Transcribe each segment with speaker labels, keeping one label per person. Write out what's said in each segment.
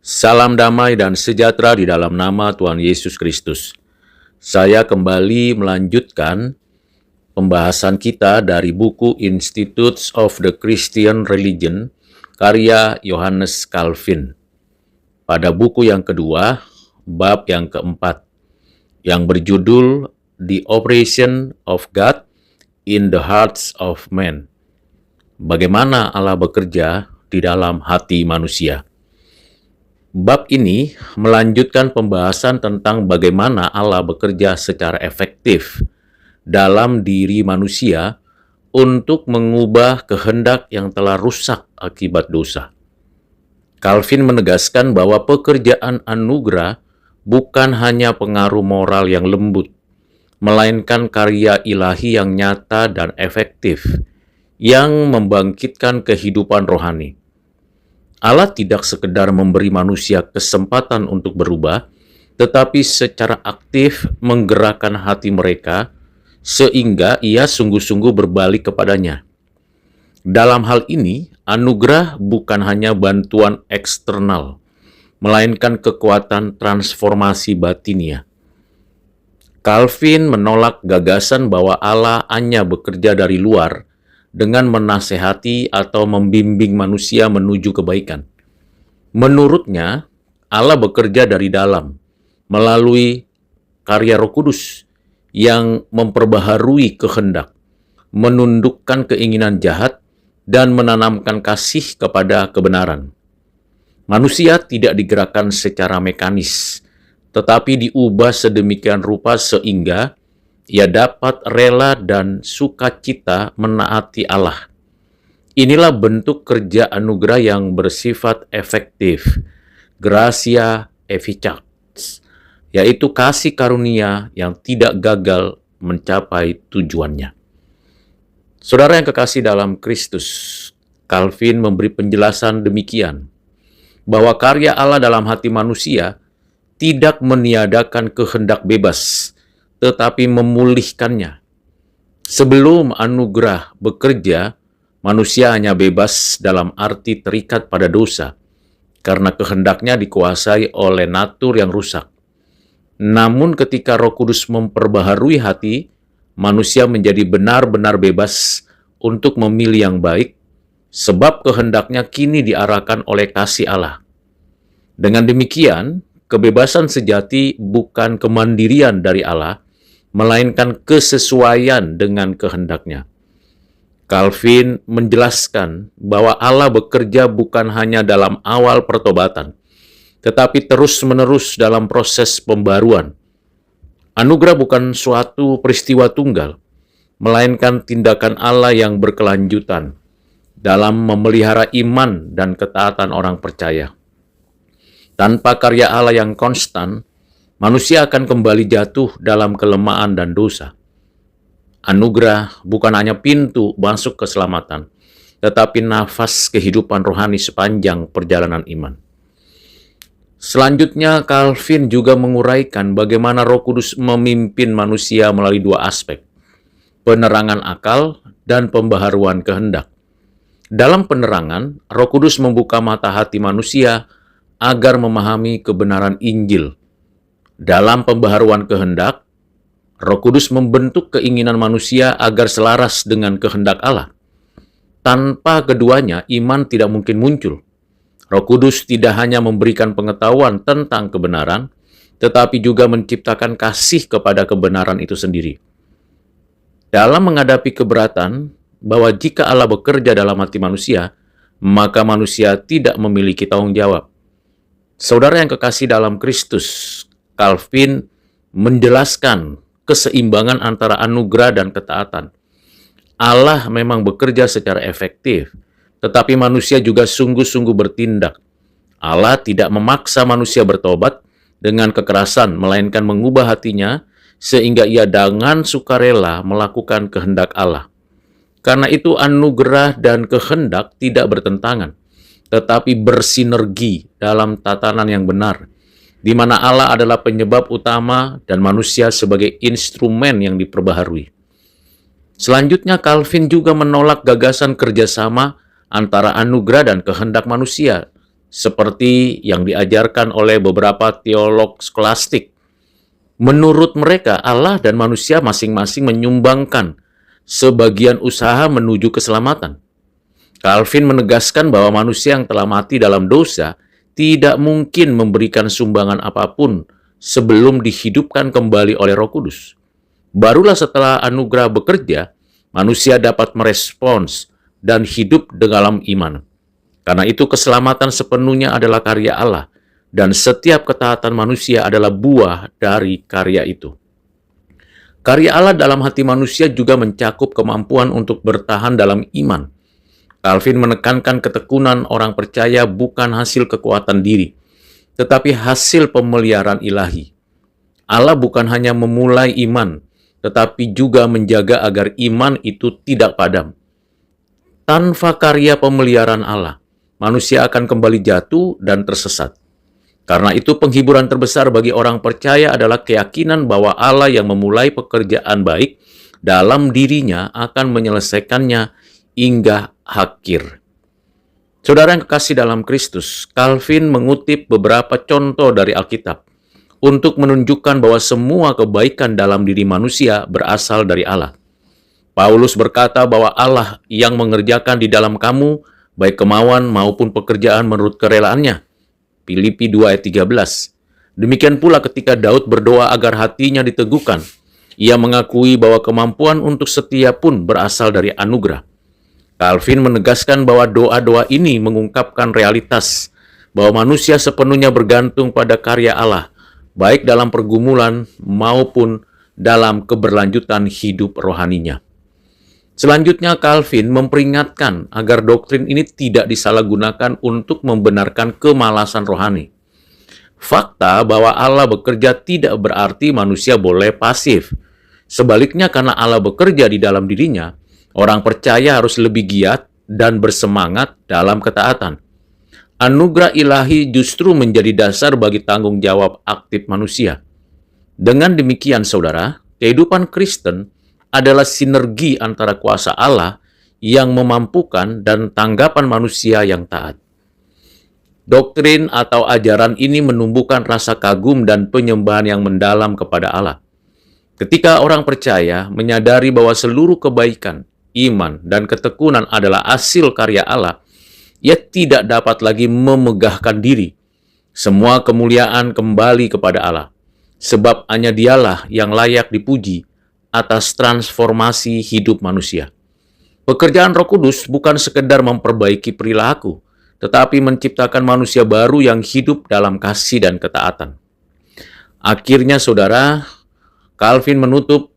Speaker 1: Salam damai dan sejahtera di dalam nama Tuhan Yesus Kristus. Saya kembali melanjutkan pembahasan kita dari buku Institutes of the Christian Religion, karya Johannes Calvin. Pada buku yang kedua, bab yang keempat, yang berjudul The Operation of God in the Hearts of Men. Bagaimana Allah bekerja di dalam hati manusia. Bab ini melanjutkan pembahasan tentang bagaimana Allah bekerja secara efektif dalam diri manusia untuk mengubah kehendak yang telah rusak akibat dosa. Calvin menegaskan bahwa pekerjaan anugerah bukan hanya pengaruh moral yang lembut, melainkan karya ilahi yang nyata dan efektif yang membangkitkan kehidupan rohani. Allah tidak sekedar memberi manusia kesempatan untuk berubah, tetapi secara aktif menggerakkan hati mereka sehingga ia sungguh-sungguh berbalik kepadanya. Dalam hal ini, anugerah bukan hanya bantuan eksternal, melainkan kekuatan transformasi batinia. Calvin menolak gagasan bahwa Allah hanya bekerja dari luar dengan menasehati atau membimbing manusia menuju kebaikan. Menurutnya, Allah bekerja dari dalam, melalui karya Roh Kudus yang memperbaharui kehendak, menundukkan keinginan jahat, dan menanamkan kasih kepada kebenaran. Manusia tidak digerakkan secara mekanis, tetapi diubah sedemikian rupa sehingga ia dapat rela dan sukacita menaati Allah. Inilah bentuk kerja anugerah yang bersifat efektif, gratia efficax, yaitu kasih karunia yang tidak gagal mencapai tujuannya. Saudara yang kekasih dalam Kristus, Calvin memberi penjelasan demikian, bahwa karya Allah dalam hati manusia tidak meniadakan kehendak bebas, tetapi memulihkannya. Sebelum anugerah bekerja, manusia hanya bebas dalam arti terikat pada dosa, karena kehendaknya dikuasai oleh natur yang rusak. Namun ketika Roh Kudus memperbaharui hati, manusia menjadi benar-benar bebas untuk memilih yang baik, sebab kehendaknya kini diarahkan oleh kasih Allah. Dengan demikian, kebebasan sejati bukan kemandirian dari Allah, melainkan kesesuaian dengan kehendaknya. Calvin menjelaskan bahwa Allah bekerja bukan hanya dalam awal pertobatan, tetapi terus-menerus dalam proses pembaruan. Anugerah bukan suatu peristiwa tunggal, melainkan tindakan Allah yang berkelanjutan dalam memelihara iman dan ketaatan orang percaya. Tanpa karya Allah yang konstan, manusia akan kembali jatuh dalam kelemahan dan dosa. Anugerah bukan hanya pintu masuk keselamatan, tetapi nafas kehidupan rohani sepanjang perjalanan iman. Selanjutnya, Calvin juga menguraikan bagaimana Roh Kudus memimpin manusia melalui dua aspek, penerangan akal dan pembaharuan kehendak. Dalam penerangan, Roh Kudus membuka mata hati manusia agar memahami kebenaran Injil. Dalam pembaharuan kehendak, Roh Kudus membentuk keinginan manusia agar selaras dengan kehendak Allah. Tanpa keduanya, iman tidak mungkin muncul. Roh Kudus tidak hanya memberikan pengetahuan tentang kebenaran, tetapi juga menciptakan kasih kepada kebenaran itu sendiri. Dalam menghadapi keberatan bahwa jika Allah bekerja dalam hati manusia, maka manusia tidak memiliki tanggung jawab. Saudara yang kekasih dalam Kristus, Calvin menjelaskan keseimbangan antara anugerah dan ketaatan. Allah memang bekerja secara efektif, tetapi manusia juga sungguh-sungguh bertindak. Allah tidak memaksa manusia bertobat dengan kekerasan, melainkan mengubah hatinya sehingga ia dengan sukarela melakukan kehendak Allah. Karena itu anugerah dan kehendak tidak bertentangan, tetapi bersinergi dalam tatanan yang benar, di mana Allah adalah penyebab utama dan manusia sebagai instrumen yang diperbaharui. Selanjutnya, Calvin juga menolak gagasan kerjasama antara anugerah dan kehendak manusia seperti yang diajarkan oleh beberapa teolog skolastik. Menurut mereka, Allah dan manusia masing-masing menyumbangkan sebagian usaha menuju keselamatan. Calvin menegaskan bahwa manusia yang telah mati dalam dosa tidak mungkin memberikan sumbangan apapun sebelum dihidupkan kembali oleh Roh Kudus. Barulah setelah anugerah bekerja, manusia dapat merespons dan hidup dalam iman. Karena itu keselamatan sepenuhnya adalah karya Allah, dan setiap ketaatan manusia adalah buah dari karya itu. Karya Allah dalam hati manusia juga mencakup kemampuan untuk bertahan dalam iman. Calvin menekankan ketekunan orang percaya bukan hasil kekuatan diri, tetapi hasil pemeliharaan ilahi. Allah bukan hanya memulai iman, tetapi juga menjaga agar iman itu tidak padam. Tanpa karya pemeliharaan Allah, manusia akan kembali jatuh dan tersesat. Karena itu penghiburan terbesar bagi orang percaya adalah keyakinan bahwa Allah yang memulai pekerjaan baik dalam dirinya akan menyelesaikannya hingga akhir. Saudara yang kekasih dalam Kristus, Calvin mengutip beberapa contoh dari Alkitab untuk menunjukkan bahwa semua kebaikan dalam diri manusia berasal dari Allah. Paulus berkata bahwa Allah yang mengerjakan di dalam kamu baik kemauan maupun pekerjaan menurut kerelaannya. Filipi 2 ayat 13. Demikian pula ketika Daud berdoa agar hatinya diteguhkan, ia mengakui bahwa kemampuan untuk setia pun berasal dari anugerah. Calvin menegaskan bahwa doa-doa ini mengungkapkan realitas bahwa manusia sepenuhnya bergantung pada karya Allah, baik dalam pergumulan maupun dalam keberlanjutan hidup rohaninya. Selanjutnya, Calvin memperingatkan agar doktrin ini tidak disalahgunakan untuk membenarkan kemalasan rohani. Fakta bahwa Allah bekerja tidak berarti manusia boleh pasif. Sebaliknya, karena Allah bekerja di dalam dirinya, orang percaya harus lebih giat dan bersemangat dalam ketaatan. Anugerah ilahi justru menjadi dasar bagi tanggung jawab aktif manusia. Dengan demikian, saudara, kehidupan Kristen adalah sinergi antara kuasa Allah yang memampukan dan tanggapan manusia yang taat. Doktrin atau ajaran ini menumbuhkan rasa kagum dan penyembahan yang mendalam kepada Allah. Ketika orang percaya menyadari bahwa seluruh kebaikan, iman, dan ketekunan adalah hasil karya Allah, ia tidak dapat lagi memegahkan diri. Semua kemuliaan kembali kepada Allah, sebab hanya Dialah yang layak dipuji atas transformasi hidup manusia. Pekerjaan Roh Kudus bukan sekedar memperbaiki perilaku, tetapi menciptakan manusia baru yang hidup dalam kasih dan ketaatan. Akhirnya, saudara, Calvin menutup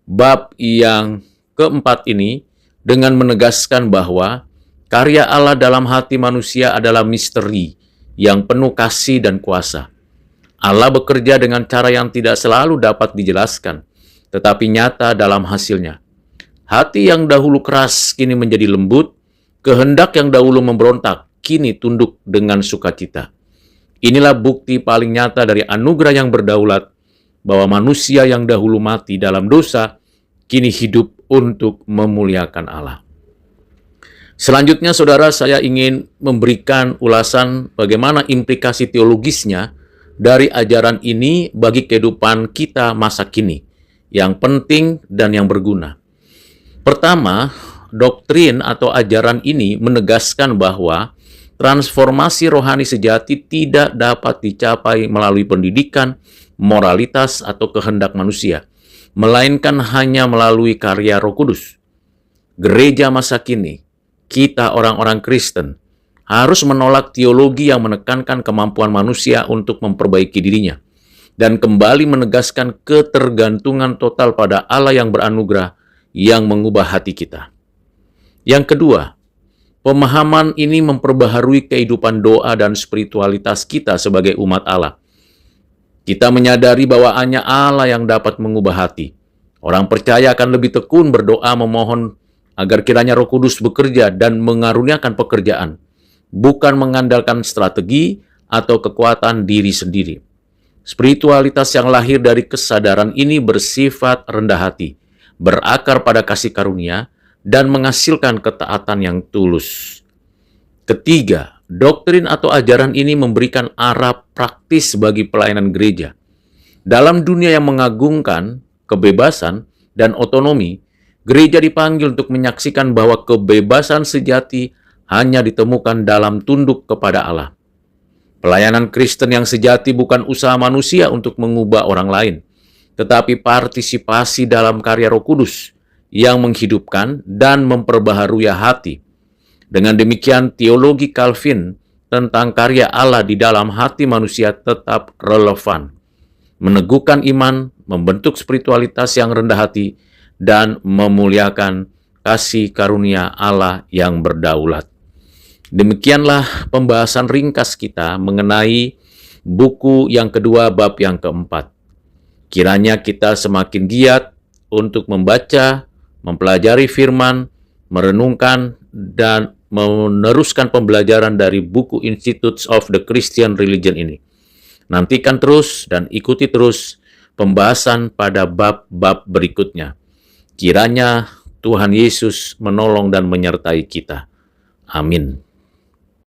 Speaker 1: bab yang keempat ini dengan menegaskan bahwa karya Allah dalam hati manusia adalah misteri yang penuh kasih dan kuasa. Allah bekerja dengan cara yang tidak selalu dapat dijelaskan, tetapi nyata dalam hasilnya. Hati yang dahulu keras kini menjadi lembut, kehendak yang dahulu memberontak kini tunduk dengan sukacita. Inilah bukti paling nyata dari anugerah yang berdaulat, bahwa manusia yang dahulu mati dalam dosa, kini hidup untuk memuliakan Allah. Selanjutnya, saudara, saya ingin memberikan ulasan bagaimana implikasi teologisnya dari ajaran ini bagi kehidupan kita masa kini, yang penting dan yang berguna. Pertama, doktrin atau ajaran ini menegaskan bahwa transformasi rohani sejati tidak dapat dicapai melalui pendidikan, moralitas, atau kehendak manusia, melainkan hanya melalui karya Roh Kudus. Gereja masa kini, kita orang-orang Kristen, harus menolak teologi yang menekankan kemampuan manusia untuk memperbaiki dirinya, dan kembali menegaskan ketergantungan total pada Allah yang beranugerah yang mengubah hati kita. Yang kedua, pemahaman ini memperbaharui kehidupan doa dan spiritualitas kita sebagai umat Allah. Kita menyadari bahwa hanya Allah yang dapat mengubah hati. Orang percaya akan lebih tekun berdoa memohon agar kiranya Roh Kudus bekerja dan mengaruniakan pekerjaan, bukan mengandalkan strategi atau kekuatan diri sendiri. Spiritualitas yang lahir dari kesadaran ini bersifat rendah hati, berakar pada kasih karunia, dan menghasilkan ketaatan yang tulus. Ketiga, Doktrin atau ajaran ini memberikan arah praktis bagi pelayanan gereja. Dalam dunia yang mengagungkan kebebasan dan otonomi, gereja dipanggil untuk menyaksikan bahwa kebebasan sejati hanya ditemukan dalam tunduk kepada Allah. Pelayanan Kristen yang sejati bukan usaha manusia untuk mengubah orang lain, tetapi partisipasi dalam karya Roh Kudus yang menghidupkan dan memperbaharui hati. Dengan demikian, teologi Calvin tentang karya Allah di dalam hati manusia tetap relevan, meneguhkan iman, membentuk spiritualitas yang rendah hati, dan memuliakan kasih karunia Allah yang berdaulat. Demikianlah pembahasan ringkas kita mengenai buku yang kedua bab yang keempat. Kiranya kita semakin giat untuk membaca, mempelajari firman, merenungkan, dan meneruskan pembelajaran dari buku Institutes of the Christian Religion ini. Nantikan terus dan ikuti terus pembahasan pada bab-bab berikutnya. Kiranya Tuhan Yesus menolong dan menyertai kita. Amin.